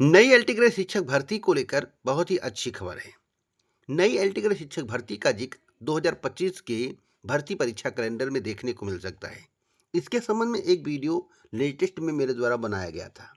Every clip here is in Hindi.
नई एलटी ग्रेड शिक्षक भर्ती को लेकर बहुत ही अच्छी खबर है। नई एलटी ग्रेड शिक्षक भर्ती का जिक्र 2025 के भर्ती परीक्षा कैलेंडर में देखने को मिल सकता है। इसके संबंध में एक वीडियो लेटेस्ट में मेरे द्वारा बनाया गया था।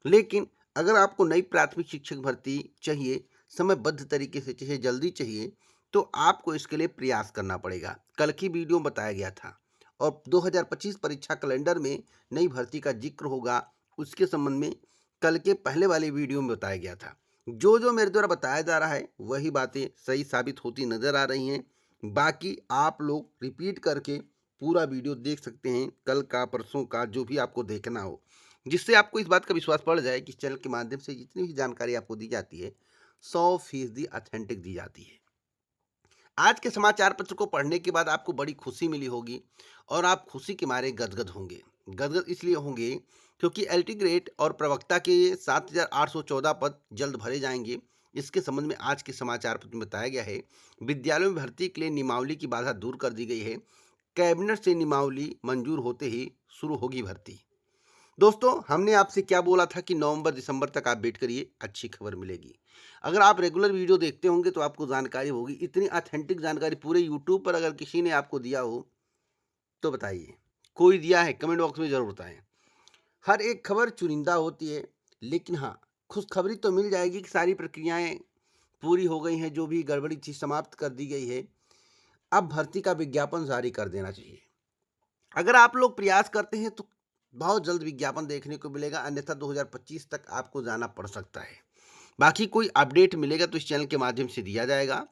लेकिन अगर आपको नई प्राथमिक शिक्षक भर्ती चाहिए, समयबद्ध तरीके से चाहिए, जल्दी चाहिए, तो आपको इसके लिए प्रयास करना पड़ेगा। कल की वीडियो में बताया गया था और 2025 परीक्षा कैलेंडर में नई भर्ती का जिक्र होगा, उसके संबंध में कल के पहले वाले वीडियो में बताया गया था। जो जो मेरे द्वारा बताया जा रहा है वही बातें सही साबित होती नजर आ रही हैं। बाकी आप लोग रिपीट करके पूरा वीडियो देख सकते हैं, कल का, परसों का, जो भी आपको देखना हो, जिससे आपको इस बात का विश्वास पड़ जाए कि चैनल के माध्यम से जितनी भी जानकारी आपको दी जाती है 100% ऑथेंटिक दी जाती है। आज के समाचार पत्र को पढ़ने के बाद आपको बड़ी खुशी मिली होगी और आप खुशी के मारे गदगद होंगे। गदगद इसलिए होंगे क्योंकि एलटी ग्रेड और प्रवक्ता के 7,814 पद जल्द भरे जाएंगे। इसके संबंध में आज के समाचार पत्र में बताया गया है। विद्यालयों में भर्ती के लिए नियमावली की बाधा दूर कर दी गई है। कैबिनेट से नियमावली मंजूर होते ही शुरू होगी भर्ती। दोस्तों, हमने आपसे क्या बोला था कि नवंबर दिसंबर तक आप वेट करिए, अच्छी खबर मिलेगी। अगर आप रेगुलर वीडियो देखते होंगे तो आपको जानकारी होगी। इतनी ऑथेंटिक जानकारी पूरे यूट्यूब पर अगर किसी ने आपको दिया हो तो बताइए, कोई दिया है? कमेंट बॉक्स में जरूर बताएं। हर एक खबर चुनिंदा होती है, लेकिन हाँ, खुशखबरी तो मिल जाएगी कि सारी प्रक्रियाएं पूरी हो गई हैं, जो भी गड़बड़ी थी समाप्त कर दी गई है। अब भर्ती का विज्ञापन जारी कर देना चाहिए। अगर आप लोग प्रयास करते हैं तो बहुत जल्द विज्ञापन देखने को मिलेगा, अन्यथा 2025 तक आपको जाना पड़ सकता है। बाकी कोई अपडेट मिलेगा तो इस चैनल के माध्यम से दिया जाएगा।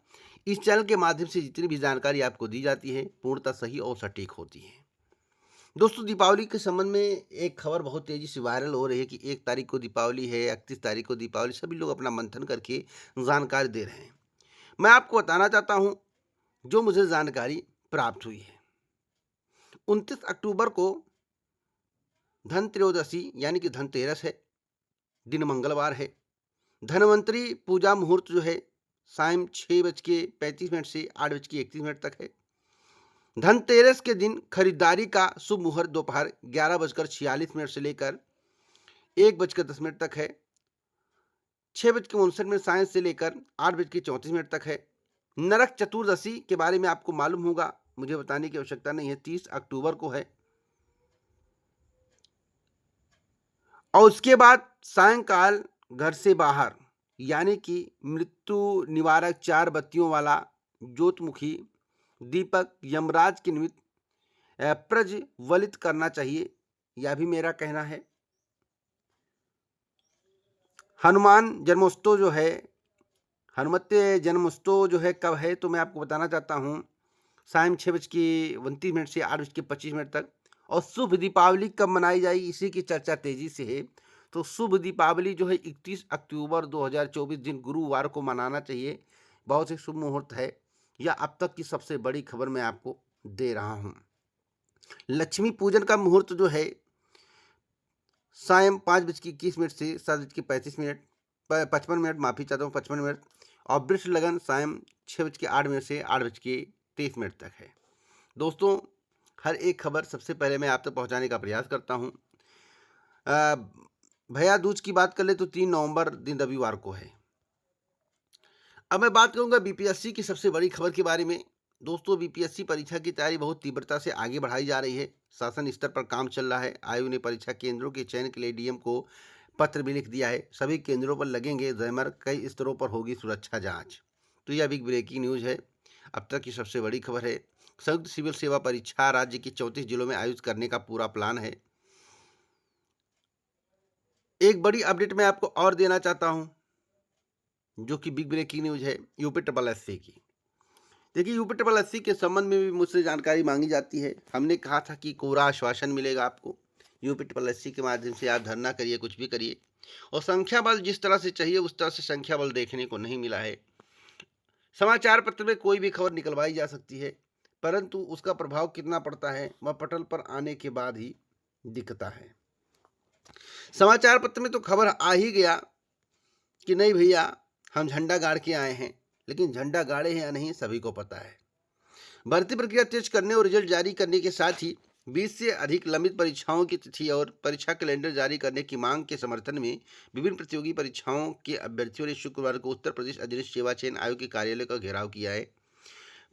इस चैनल के माध्यम से जितनी भी जानकारी आपको दी जाती है पूर्णतः सही और सटीक होती है। दोस्तों, दीपावली के संबंध में एक खबर बहुत तेजी से वायरल हो रही है कि 1 तारीख को दीपावली है, 31 तारीख को दीपावली। सभी लोग अपना मंथन करके जानकारी दे रहे हैं। मैं आपको बताना चाहता हूं जो मुझे जानकारी प्राप्त हुई है। 29 अक्टूबर को धन त्रयोदशी यानी कि धनतेरस है, दिन मंगलवार है। धनवंतरी पूजा मुहूर्त जो है शाम 6:35 से 8:31 तक है। धनतेरस के दिन खरीदारी का शुभ मुहूर्त दोपहर 11:46 से लेकर 1:10 तक है। 6:59 सायं से लेकर 8:34 तक है। नरक चतुर्दशी के बारे में आपको मालूम होगा, मुझे बताने की आवश्यकता नहीं है, 30 अक्टूबर को है। और उसके बाद सायंकाल घर से बाहर यानी कि मृत्यु निवारक 4 बत्तियों वाला ज्योतमुखी दीपक यमराज के निमित्त प्रज्वलित करना चाहिए, यह भी मेरा कहना है। हनुमान जन्मोत्सव जो है, हनुमत जन्मोत्सव जो है कब है तो मैं आपको बताना चाहता हूँ, शाम 6:29 से 8:25 तक। और शुभ दीपावली कब मनाई जाएगी इसी की चर्चा तेजी से है। तो शुभ दीपावली जो है 31 अक्टूबर 2024 दिन गुरुवार को मनाना चाहिए। बहुत ही शुभ मुहूर्त है। यह अब तक की सबसे बड़ी खबर मैं आपको दे रहा हूँ। लक्ष्मी पूजन का मुहूर्त जो है शाम 5:21 से 7:35, 55 माफ़ी चाहता हूँ, 55। और वृक्ष लगन शाम 6:08 से 8:23 तक है। दोस्तों, हर एक खबर सबसे पहले मैं आप तक पहुंचाने का प्रयास करता हूं। भैया दूज की बात कर ले तो 3 नवंबर दिन रविवार को है। अब मैं बात करूंगा बीपीएससी की सबसे बड़ी खबर के बारे में। दोस्तों, बीपीएससी परीक्षा की तैयारी बहुत तीव्रता से आगे बढ़ाई जा रही है। शासन स्तर पर काम चल रहा है। आयोग ने परीक्षा केंद्रों के चयन के लिए डीएम को पत्र भी लिख दिया है। सभी केंद्रों पर लगेंगे जैमर, कई स्तरों पर होगी सुरक्षा जाँच। तो यह बिग ब्रेकिंग न्यूज़ है, अब तक की सबसे बड़ी खबर है। संयुक्त सिविल सेवा परीक्षा राज्य के 34 जिलों में आयोजित करने का पूरा प्लान है। एक बड़ी अपडेट मैं आपको और देना चाहता हूं, जो कि बिग ब्रेकिंग न्यूज है यूपी ट्रिपल एससी की। देखिए, यूपी ट्रिपल एससी के संबंध में भी मुझसे जानकारी मांगी जाती है। हमने कहा था कि कोरा आश्वासन मिलेगा आपको। यूपी ट्रिपल एससी के माध्यम से आप धरना करिए, कुछ भी करिए, और संख्या बल जिस तरह से चाहिए उस तरह से संख्या बल देखने को नहीं मिला है। समाचार पत्र में कोई भी खबर निकलवाई जा सकती है, परंतु उसका प्रभाव कितना पड़ता है वह पटल पर आने के बाद ही दिखता है। समाचार पत्र में तो खबर आ ही गया कि नहीं भैया, हम झंडा गाड़ के आए हैं, लेकिन झंडा गाड़े हैं या नहीं सभी को पता है। भर्ती प्रक्रिया तेज करने और रिजल्ट जारी करने के साथ ही 20 से अधिक लंबित परीक्षाओं की तिथि और परीक्षा कैलेंडर जारी करने की मांग के समर्थन में विभिन्न प्रतियोगी परीक्षाओं के अभ्यर्थियों ने शुक्रवार को उत्तर प्रदेश अधीनस्थ सेवा चयन आयोग के कार्यालय का घेराव किया है।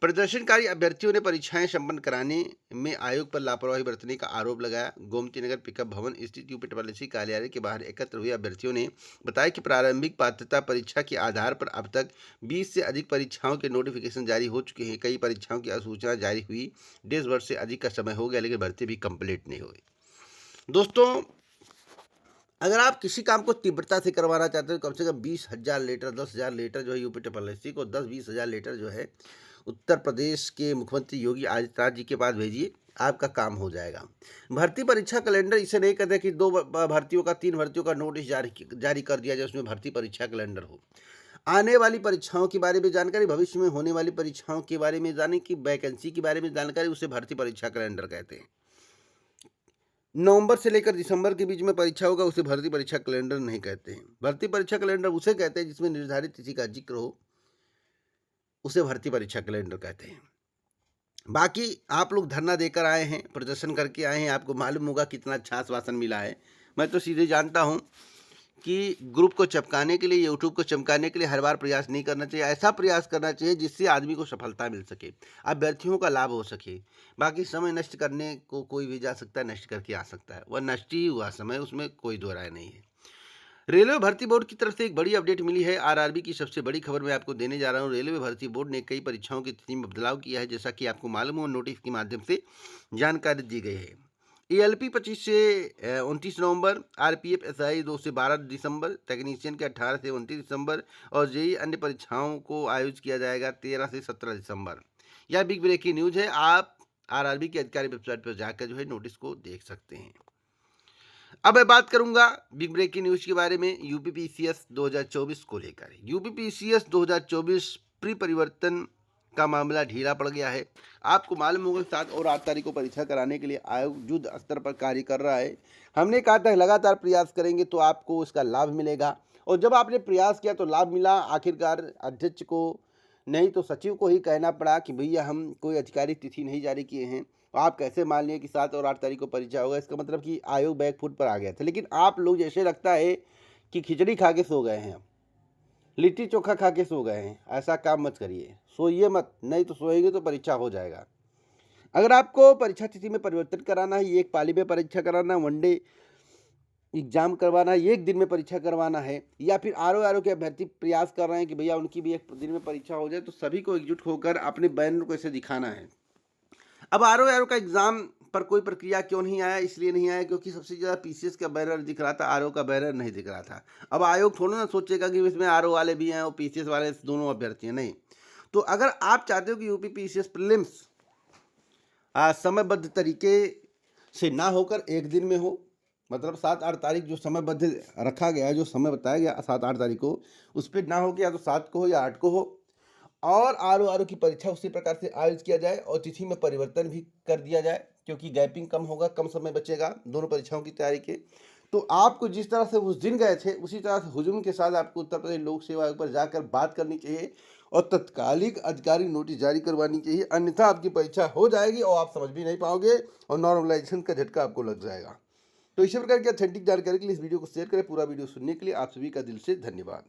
प्रदर्शनकारी अभ्यर्थियों ने परीक्षाएं संपन्न कराने में आयोग पर लापरवाही बरतने का आरोप लगाया। गोमती नगर पिकअप भवन स्थित यूपी ट्रिपल कार्यालय के बाहर एकत्र हुए अभ्यर्थियों ने बताया कि प्रारंभिक पात्रता परीक्षा के आधार पर अब तक 20 से अधिक परीक्षाओं के नोटिफिकेशन जारी हो चुके हैं। कई परीक्षाओं की अधिसूचना जारी हुई, 1.5 वर्ष से अधिक का समय हो गया, लेकिन भर्ती भी कंप्लीट नहीं हुई। दोस्तों, अगर आप किसी काम को तीव्रता से करवाना चाहते हो, कम से कम 20,000 लीटर 10,000 लीटर जो है यूपी ट्रिपल को 10-20,000 लीटर जो है उत्तर प्रदेश के मुख्यमंत्री योगी आदित्यनाथ जी के पास भेजिए, आपका काम हो जाएगा। भर्ती परीक्षा कैलेंडर इसे नहीं कहते कि 2 भर्तियों का 3 भर्तियों का नोटिस जारी कर दिया जाए, उसमें भर्ती परीक्षा कैलेंडर हो। आने वाली परीक्षाओं के बारे में जानकारी, भविष्य में होने वाली परीक्षाओं के बारे में जाने की वैकेंसी के बारे में जानकारी, उसे भर्ती परीक्षा कैलेंडर कहते हैं। नवंबर से लेकर दिसंबर के बीच में परीक्षा होगा, उसे भर्ती परीक्षा कैलेंडर नहीं कहते हैं। भर्ती परीक्षा कैलेंडर उसे कहते हैं जिसमें निर्धारित तिथि का जिक्र हो, उसे भर्ती परीक्षा कैलेंडर कहते हैं। बाकी आप लोग धरना देकर आए हैं, प्रदर्शन करके आए हैं, आपको मालूम होगा कितना अच्छा आश्वासन मिला है। मैं तो सीधे जानता हूं कि ग्रुप को चमकाने के लिए, यूट्यूब को चमकाने के लिए हर बार प्रयास नहीं करना चाहिए। ऐसा प्रयास करना चाहिए जिससे आदमी को सफलता मिल सके, अभ्यर्थियों का लाभ हो सके। बाकी समय नष्ट करने को कोई भी जा सकता है, नष्ट करके आ सकता है, वह नष्ट ही हुआ समय, उसमें कोई दो राय नहीं है। रेलवे भर्ती बोर्ड की तरफ से एक बड़ी अपडेट मिली है। आरआरबी की सबसे बड़ी खबर मैं आपको देने जा रहा हूं। रेलवे भर्ती बोर्ड ने कई परीक्षाओं की तिथि में बदलाव किया है, जैसा कि आपको मालूम हो, नोटिस के माध्यम से जानकारी दी गई है। एएलपी 25 से 29 नवंबर, आरपीएफ एसआई 2 से 12 दिसंबर, टेक्नीशियन के 18 से 29 दिसंबर और जेई अन्य परीक्षाओं को आयोजित किया जाएगा 13 से 17 दिसंबर। यह बिग ब्रेकिंग न्यूज है। आप आरआरबी की आधिकारिक वेबसाइट पर जाकर जो है नोटिस को देख सकते हैं। अब मैं बात करूंगा बिग ब्रेकिंग न्यूज के बारे में, यूपीपीसीएस 2024 को लेकर। यूपीपीसीएस 2024 प्री परिवर्तन का मामला ढीला पड़ गया है। आपको मालूम होगा 7 और 8 तारीख को परीक्षा कराने के लिए आयोग युद्ध स्तर पर कार्य कर रहा है। हमने कहा था लगातार प्रयास करेंगे तो आपको उसका लाभ मिलेगा, और जब आपने प्रयास किया तो लाभ मिला। आखिरकार अध्यक्ष को नहीं तो सचिव को ही कहना पड़ा कि भैया हम कोई आधिकारिक तिथि नहीं जारी किए हैं, आप कैसे मान लिए कि 7 और 8 तारीख को परीक्षा होगा। इसका मतलब कि आयोग बैक फुट पर आ गया था। लेकिन आप लोग जैसे लगता है कि खिचड़ी खा के सो गए हैं, लिट्टी चोखा खा के सो गए हैं। ऐसा काम मत करिए, सोइए मत, नहीं तो सोएंगे तो परीक्षा हो जाएगा। अगर आपको परीक्षा तिथि में परिवर्तन कराना है, एक पाली में परीक्षा कराना, वनडे एग्जाम करवाना है, एक दिन में परीक्षा करवाना है, या फिर आरओ के अभ्यर्थी प्रयास कर रहे हैं कि भैया उनकी भी एक दिन में परीक्षा हो जाए, तो सभी को एकजुट होकर अपने बैनर को ऐसे दिखाना है। अब आरओ का एग्जाम पर कोई प्रक्रिया क्यों नहीं आया? इसलिए नहीं आया क्योंकि सबसे ज़्यादा पीसीएस का बैनर दिख रहा था, आरओ का बैनर नहीं दिख रहा था। अब आयोग थोड़ा ना सोचेगा कि इसमें आरओ वाले भी हैं और पीसीएस वाले दोनों अभ्यर्थी हैं, नहीं। तो अगर आप चाहते हो कि यूपी पीसीएस प्रीलिम्स समयबद्ध तरीके से ना होकर एक दिन में हो, मतलब 7-8 तारीख जो समयबद्ध रखा गया है, जो समय बताया गया 7-8 तारीख को, उस पर ना हो कि या तो 7 को हो या 8 को हो, और आरओ की परीक्षा उसी प्रकार से आयोजित किया जाए और तिथि में परिवर्तन भी कर दिया जाए, क्योंकि गैपिंग कम होगा, कम समय बचेगा दोनों परीक्षाओं की तैयारी के। तो आपको जिस तरह से उस दिन गए थे, उसी तरह से हुजूम के साथ आपको उत्तर प्रदेश लोक सेवा आयोग पर जाकर बात करनी चाहिए और तत्कालिक आधिकारिक नोटिस जारी करवानी चाहिए। अन्यथा आपकी परीक्षा हो जाएगी और आप समझ भी नहीं पाओगे और नॉर्मलाइजेशन का झटका आपको लग जाएगा। तो इसी प्रकार की ऑथेंटिक जानकारी के लिए इस वीडियो को शेयर करें। पूरा वीडियो सुनने के लिए आप सभी का दिल से धन्यवाद।